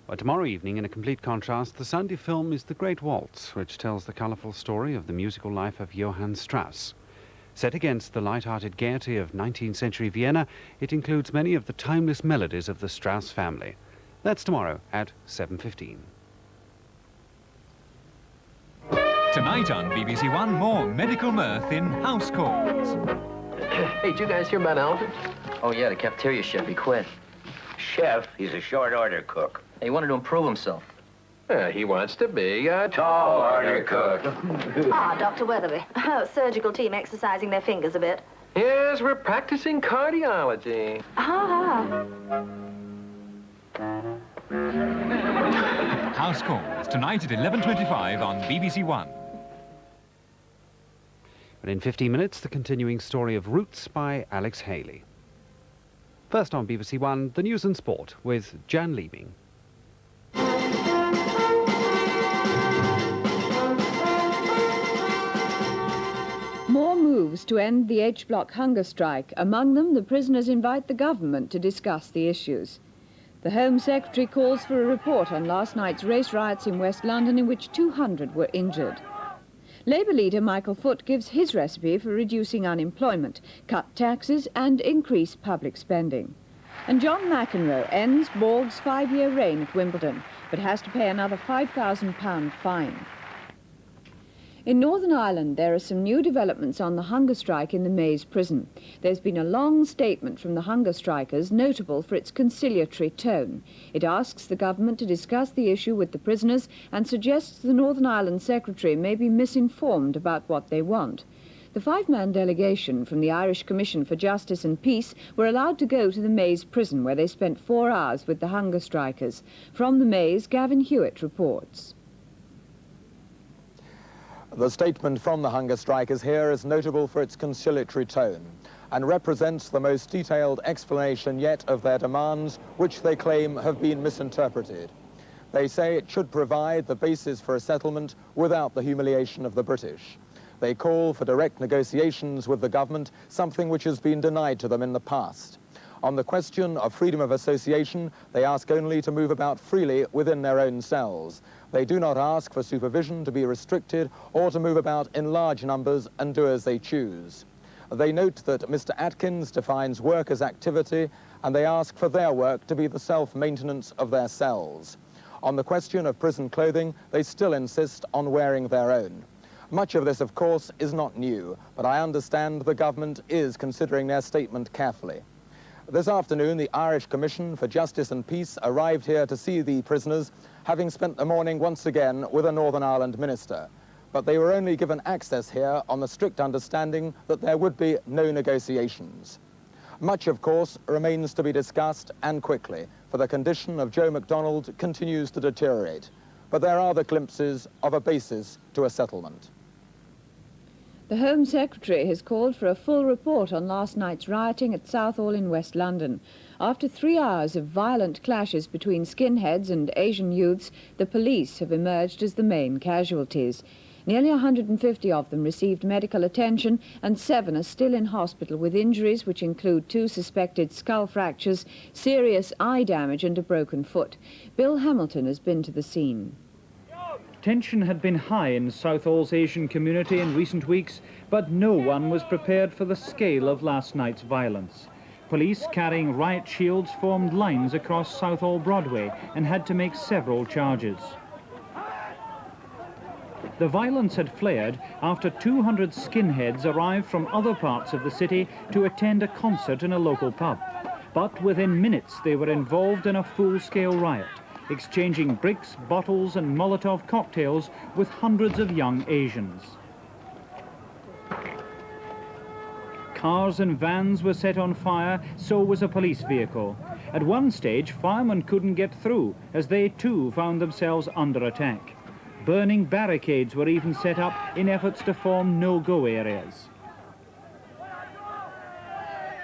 Well, tomorrow evening, in a complete contrast, the Sunday film is The Great Waltz, which tells the colourful story of the musical life of Johann Strauss. Set against the light-hearted gaiety of 19th century Vienna, it includes many of the timeless melodies of the Strauss family. That's tomorrow at 7:15. Tonight on BBC1, more medical mirth in House Calls. Hey, did you guys hear about Alvin? Oh, yeah, the cafeteria chef. He quit. Chef, he's a short order cook. He wanted to improve himself. He wants to be a tall order cook. Dr. Weatherby. Surgical team exercising their fingers a bit. Yes, we're practicing cardiology. House Calls, tonight at 11:25 on BBC1. But in 15 minutes, the continuing story of Roots by Alex Haley. First on BBC1, the news and sport with Jan Leeming. More moves to end the H-Block hunger strike. Among them, the prisoners invite the government to discuss the issues. The Home Secretary calls for a report on last night's race riots in West London in which 200 were injured. Labour leader Michael Foot gives his recipe for reducing unemployment, cut taxes and increase public spending. And John McEnroe ends Borg's 5-year reign at Wimbledon, but has to pay another £5,000 fine. In Northern Ireland, there are some new developments on the hunger strike in the Maze prison. There's been a long statement from the hunger strikers, notable for its conciliatory tone. It asks the government to discuss the issue with the prisoners and suggests the Northern Ireland Secretary may be misinformed about what they want. The 5-man delegation from the Irish Commission for Justice and Peace were allowed to go to the Maze prison, where they spent 4 hours with the hunger strikers. From the Maze, Gavin Hewitt reports. The statement from the hunger strikers here is notable for its conciliatory tone and represents the most detailed explanation yet of their demands, which they claim have been misinterpreted. They say it should provide the basis for a settlement without the humiliation of the British. They call for direct negotiations with the government, something which has been denied to them in the past. On the question of freedom of association, they ask only to move about freely within their own cells. They do not ask for supervision to be restricted or to move about in large numbers and do as they choose. They note that Mr. Atkins defines work as activity, and they ask for their work to be the self-maintenance of their cells. On the question of prison clothing, they still insist on wearing their own. Much of this, of course, is not new, but I understand the government is considering their statement carefully. This afternoon, the Irish Commission for Justice and Peace arrived here to see the prisoners, having spent the morning once again with a Northern Ireland minister. But they were only given access here on the strict understanding that there would be no negotiations. Much, of course, remains to be discussed, and quickly, for the condition of Joe MacDonald continues to deteriorate. But there are the glimpses of a basis to a settlement. The Home Secretary has called for a full report on last night's rioting at Southall in West London. After 3 hours of violent clashes between skinheads and Asian youths, the police have emerged as the main casualties. Nearly 150 of them received medical attention, and 7 are still in hospital with injuries which include 2 suspected skull fractures, serious eye damage and a broken foot. Bill Hamilton has been to the scene. Tension had been high in Southall's Asian community in recent weeks, but no one was prepared for the scale of last night's violence. Police carrying riot shields formed lines across Southall Broadway and had to make several charges. The violence had flared after 200 skinheads arrived from other parts of the city to attend a concert in a local pub. But within minutes they were involved in a full-scale riot, exchanging bricks, bottles and Molotov cocktails with hundreds of young Asians. Cars and vans were set on fire, so was a police vehicle. At one stage, firemen couldn't get through, as they too found themselves under attack. Burning barricades were even set up in efforts to form no-go areas.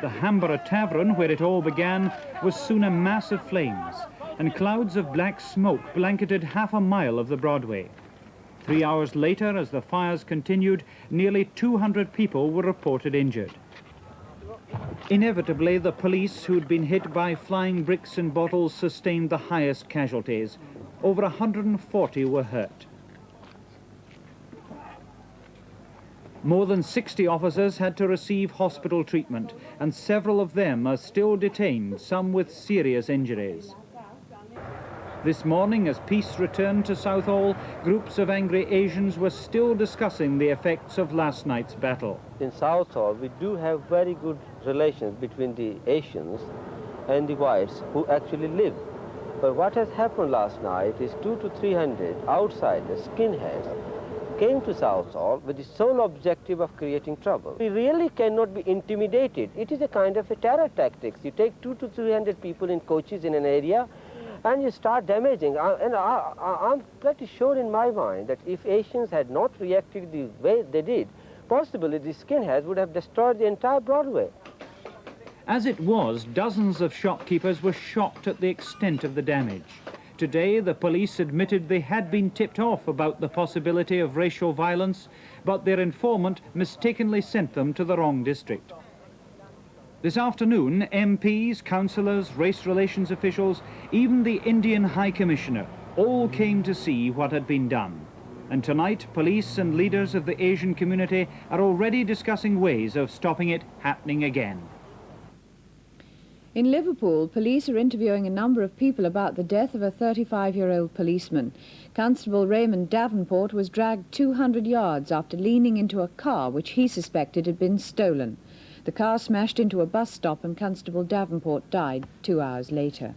The Hamborough Tavern, where it all began, was soon a mass of flames, and clouds of black smoke blanketed half a mile of the Broadway. 3 hours later, as the fires continued, nearly 200 people were reported injured. Inevitably, the police who'd been hit by flying bricks and bottles sustained the highest casualties. Over 140 were hurt. More than 60 officers had to receive hospital treatment, and several of them are still detained, some with serious injuries. This morning, as peace returned to Southall, groups of angry Asians were still discussing the effects of last night's battle. In Southall, we do have very good relations between the Asians and the whites who actually live. But what has happened last night is 200 to 300 outsiders, skinheads, came to Southall with the sole objective of creating trouble. We really cannot be intimidated. It is a kind of a terror tactics. You take 200 to 300 people in coaches in an area and you start damaging. I'm pretty sure in my mind that if Asians had not reacted the way they did, possibly the skinheads would have destroyed the entire Broadway. As it was, dozens of shopkeepers were shocked at the extent of the damage. Today, the police admitted they had been tipped off about the possibility of racial violence, but their informant mistakenly sent them to the wrong district. This afternoon, MPs, councillors, race relations officials, even the Indian High Commissioner, all came to see what had been done. And tonight, police and leaders of the Asian community are already discussing ways of stopping it happening again. In Liverpool, police are interviewing a number of people about the death of a 35-year-old policeman. Constable Raymond Davenport was dragged 200 yards after leaning into a car which he suspected had been stolen. The car smashed into a bus stop and Constable Davenport died 2 hours later.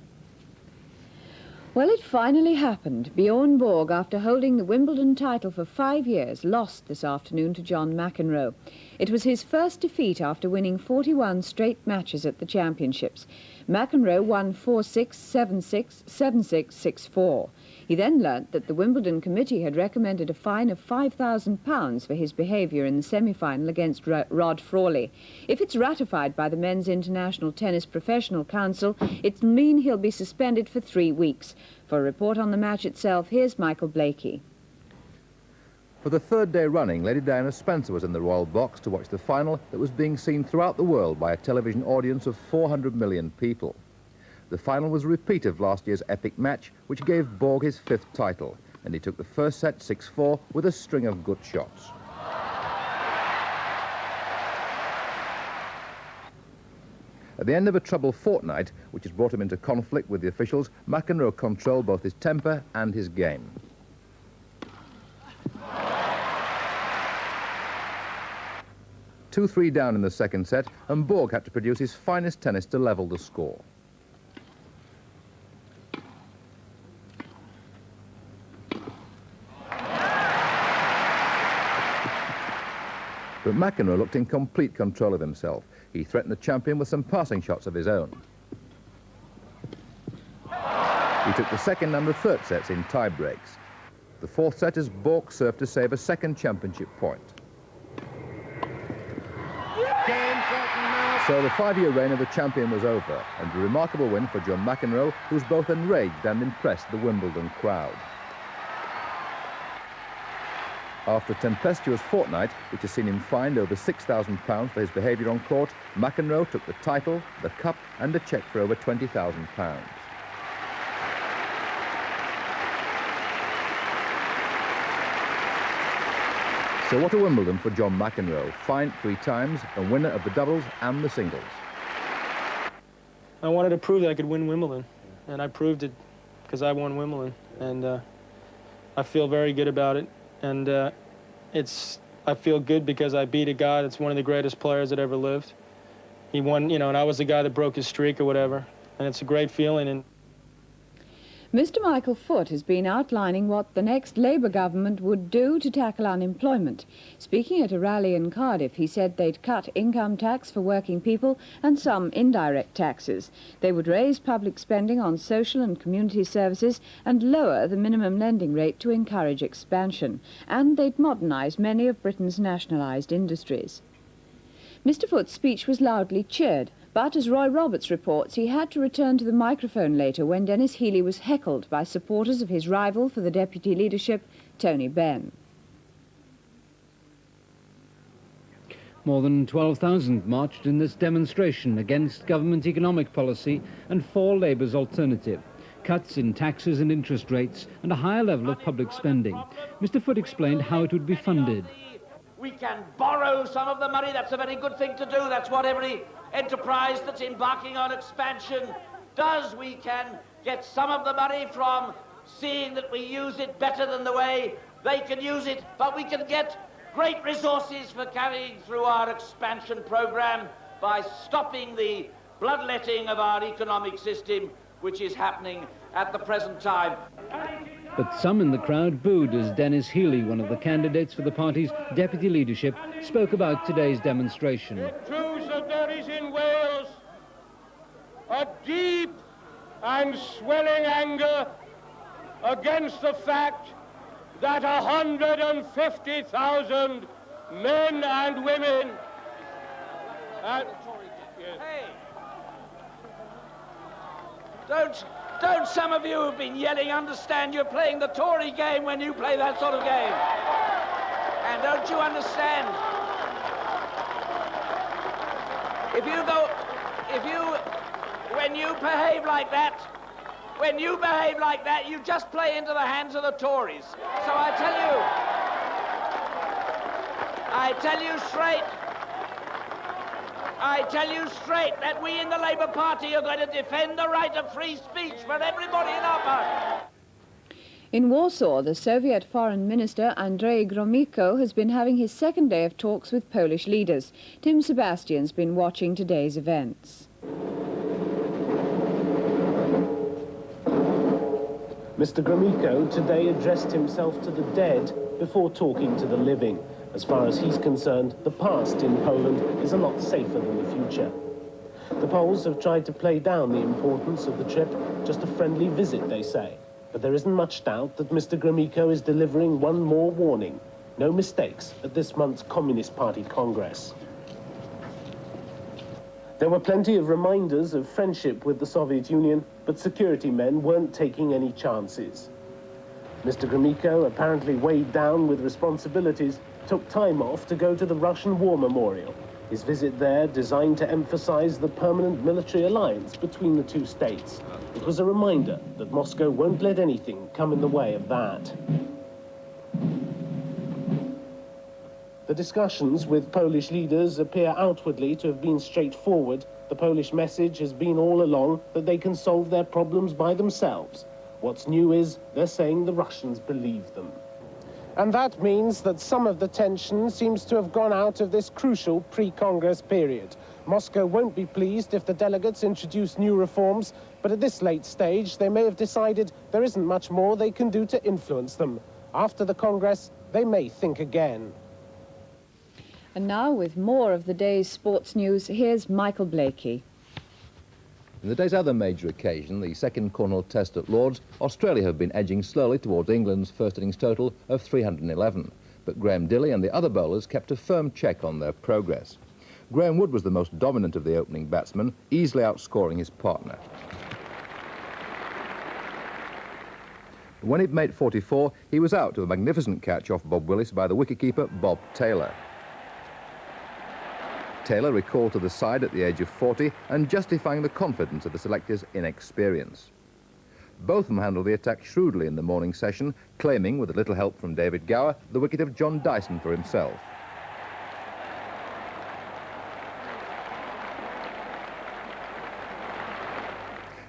Well, it finally happened. Bjorn Borg, after holding the Wimbledon title for 5 years, lost this afternoon to John McEnroe. It was his first defeat after winning 41 straight matches at the championships. McEnroe won 4-6, 7-6, 7-6, 6-4. He then learnt that the Wimbledon committee had recommended a fine of £5,000 for his behaviour in the semi-final against Rod Frawley. If it's ratified by the Men's International Tennis Professional Council, it'll mean he'll be suspended for 3 weeks. For a report on the match itself, here's Michael Blakey. For the third day running, Lady Diana Spencer was in the Royal Box to watch the final that was being seen throughout the world by a television audience of 400 million people. The final was a repeat of last year's epic match, which gave Borg his 5th title, and he took the first set 6-4 with a string of good shots. At the end of a troubled fortnight, which has brought him into conflict with the officials, McEnroe controlled both his temper and his game. Two-3 down in the second set, and Borg had to produce his finest tennis to level the score. But McEnroe looked in complete control of himself. He threatened the champion with some passing shots of his own. He took the second and the third sets in tie breaks. The fourth set is Borg served to save a second championship point. So the 5-year reign of the champion was over, and a remarkable win for John McEnroe, who's both enraged and impressed the Wimbledon crowd. After a tempestuous fortnight, which has seen him fined over £6,000 for his behaviour on court, McEnroe took the title, the cup and a cheque for over £20,000. So what a Wimbledon for John McEnroe, fined 3 times and winner of the doubles and the singles. I wanted to prove that I could win Wimbledon, and I proved it because I won Wimbledon, and I feel very good about it. And I feel good because I beat a guy that's one of the greatest players that ever lived. He won, you know, and I was the guy that broke his streak or whatever. And it's a great feeling. And Mr. Michael Foot has been outlining what the next Labour government would do to tackle unemployment. Speaking at a rally in Cardiff, he said they'd cut income tax for working people and some indirect taxes. They would raise public spending on social and community services and lower the minimum lending rate to encourage expansion. And they'd modernise many of Britain's nationalised industries. Mr. Foot's speech was loudly cheered. But as Roy Roberts reports, he had to return to the microphone later when Dennis Healey was heckled by supporters of his rival for the deputy leadership, Tony Benn. More than 12,000 marched in this demonstration against government economic policy and for Labour's alternative. Cuts in taxes and interest rates and a higher level of public spending. Mr Foote explained how it would be funded. We can borrow some of the money. That's a very good thing to do. That's what every enterprise that's embarking on expansion does. We can get some of the money from seeing that we use it better than the way they can use it, but we can get great resources for carrying through our expansion program by stopping the bloodletting of our economic system, which is happening at the present time. But some in the crowd booed as Dennis Healey, one of the candidates for the party's deputy leadership, spoke about today's demonstration. It proves that there is in Wales a deep and swelling anger against the fact that 150,000 men and women Don't some of you who've been yelling understand you're playing the Tory game when you play that sort of game? And don't you understand? When you behave like that, you just play into the hands of the Tories. So I tell you straight that we in the Labour Party are going to defend the right of free speech for everybody in our party. In Warsaw, the Soviet Foreign Minister Andrzej Gromyko has been having his second day of talks with Polish leaders. Tim Sebastian's been watching today's events. Mr. Gromyko today addressed himself to the dead before talking to the living. As far as he's concerned, the past in Poland is a lot safer than the future. The Poles have tried to play down the importance of the trip, just a friendly visit, they say. But there isn't much doubt that Mr. Gromyko is delivering one more warning. No mistakes at this month's Communist Party Congress. There were plenty of reminders of friendship with the Soviet Union, but security men weren't taking any chances. Mr. Gromyko, apparently weighed down with responsibilities, took time off to go to the Russian War Memorial. His visit there designed to emphasize the permanent military alliance between the two states. It was a reminder that Moscow won't let anything come in the way of that. The discussions with Polish leaders appear outwardly to have been straightforward. The Polish message has been all along that they can solve their problems by themselves. What's new is they're saying the Russians believe them. And that means that some of the tension seems to have gone out of this crucial pre-Congress period. Moscow won't be pleased if the delegates introduce new reforms, but at this late stage, they may have decided there isn't much more they can do to influence them. After the Congress, they may think again. And now, with more of the day's sports news, here's Michael Blakey. In the day's other major occasion, the second Cornwall Test at Lord's, Australia have been edging slowly towards England's first innings total of 311. But Graham Dilley and the other bowlers kept a firm check on their progress. Graham Wood was the most dominant of the opening batsmen, easily outscoring his partner. When he'd made 44, he was out to a magnificent catch off Bob Willis by the wicketkeeper Bob Taylor. Taylor recalled to the side at the age of 40 and justifying the confidence of the selectors' inexperience. Both of them handled the attack shrewdly in the morning session, claiming, with a little help from David Gower, the wicket of John Dyson for himself.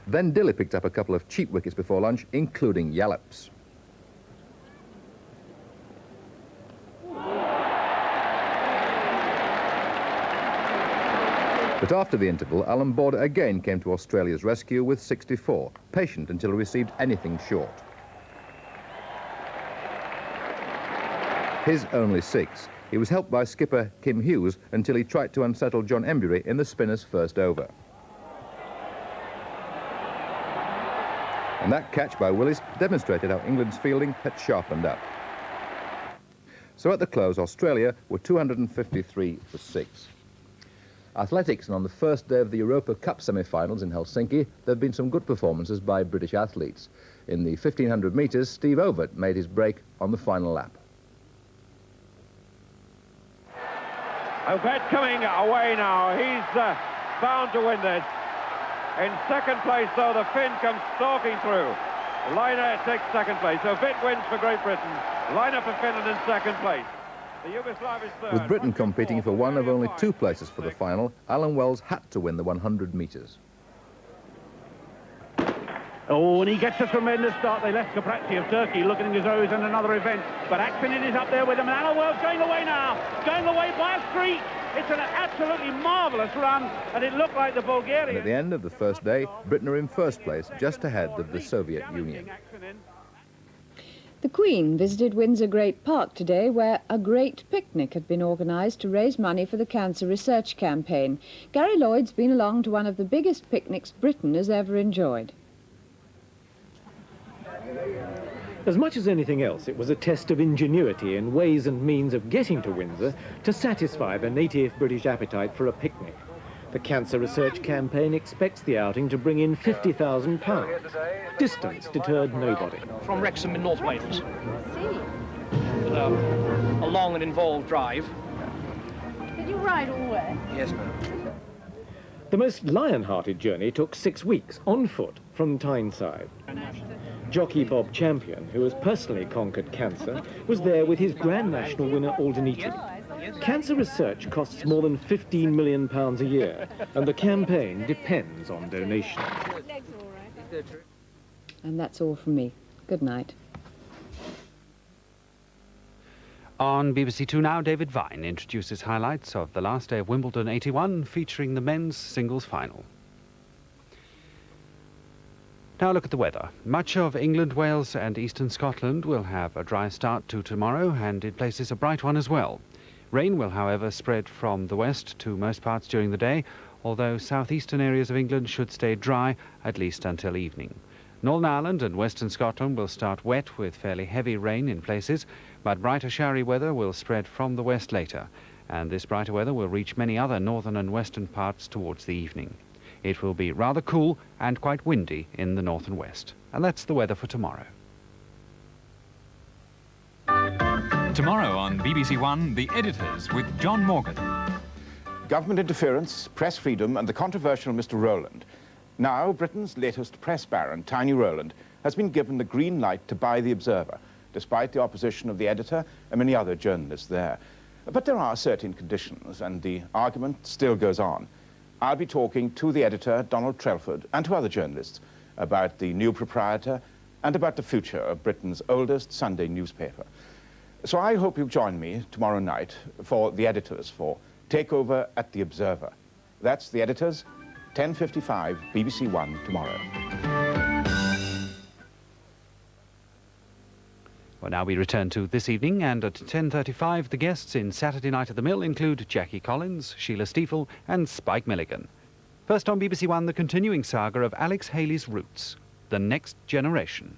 Then Dilley picked up a couple of cheap wickets before lunch, including Yallop's. But after the interval, Alan Border again came to Australia's rescue with 64, patient until he received anything short. His only 6. He was helped by skipper Kim Hughes until he tried to unsettle John Embury in the spinner's first over. And that catch by Willis demonstrated how England's fielding had sharpened up. So at the close, Australia were 253 for 6. Athletics, and on the first day of the Europa Cup semi-finals in Helsinki, there have been some good performances by British athletes. In the 1500 metres, Steve Ovett made his break on the final lap. Ovett coming away now. He's bound to win this. In second place, though, the Finn comes stalking through. Liner takes second place. Ovett wins for Great Britain. Liner for Finland in second place. The Yugoslav is third. With Britain competing for one of only 2 places for the final, Alan Wells had to win the 100 metres. Oh, and he gets a tremendous start. They left Kapratzi of Turkey looking at his O's and another event. But Akpinin is up there with him. And Alan Wells going away now. Going away by a streak. It's an absolutely marvellous run. And it looked like the Bulgarian... And at the end of the first day, Britain are in first place, just ahead of the Soviet Union. The Queen visited Windsor Great Park today, where a great picnic had been organised to raise money for the cancer research campaign. Gary Lloyd's been along to one of the biggest picnics Britain has ever enjoyed. As much as anything else, it was a test of ingenuity and ways and means of getting to Windsor to satisfy the native British appetite for a picnic. The cancer research campaign expects the outing to bring in £50,000. Distance deterred nobody. From Wrexham in North Wales. A long and involved drive. Did you ride all the way? Yes, ma'am. The most lion-hearted journey took 6 weeks, on foot, from Tyneside. Jockey Bob Champion, who has personally conquered cancer, was there with his Grand National winner Alden Italy. Cancer research costs more than £15 million a year, and the campaign depends on donations. And that's all from me. Good night. On BBC Two now, David Vine introduces highlights of the last day of Wimbledon 81, featuring the men's singles final. Now look at the weather. Much of England, Wales and eastern Scotland will have a dry start to tomorrow, and in places a bright one as well. Rain will, however, spread from the west to most parts during the day, although southeastern areas of England should stay dry, at least until evening. Northern Ireland and western Scotland will start wet with fairly heavy rain in places, but brighter showery weather will spread from the west later, and this brighter weather will reach many other northern and western parts towards the evening. It will be rather cool and quite windy in the north and west. And that's the weather for tomorrow. Tomorrow on BBC1, The Editors with John Morgan. Government interference, press freedom and the controversial Mr. Rowland. Now, Britain's latest press baron, Tiny Rowland, has been given the green light to buy The Observer, despite the opposition of the editor and many other journalists there. But there are certain conditions, and the argument still goes on. I'll be talking to the editor, Donald Trelford, and to other journalists about the new proprietor and about the future of Britain's oldest Sunday newspaper. So I hope you'll join me tomorrow night for The Editors for Takeover at The Observer. That's The Editors, 10:55, BBC One tomorrow. Well, now we return to this evening, and at 10:35, the guests in Saturday Night at the Mill include Jackie Collins, Sheila Stiefel and Spike Milligan. First on BBC One, the continuing saga of Alex Haley's roots, The Next Generation.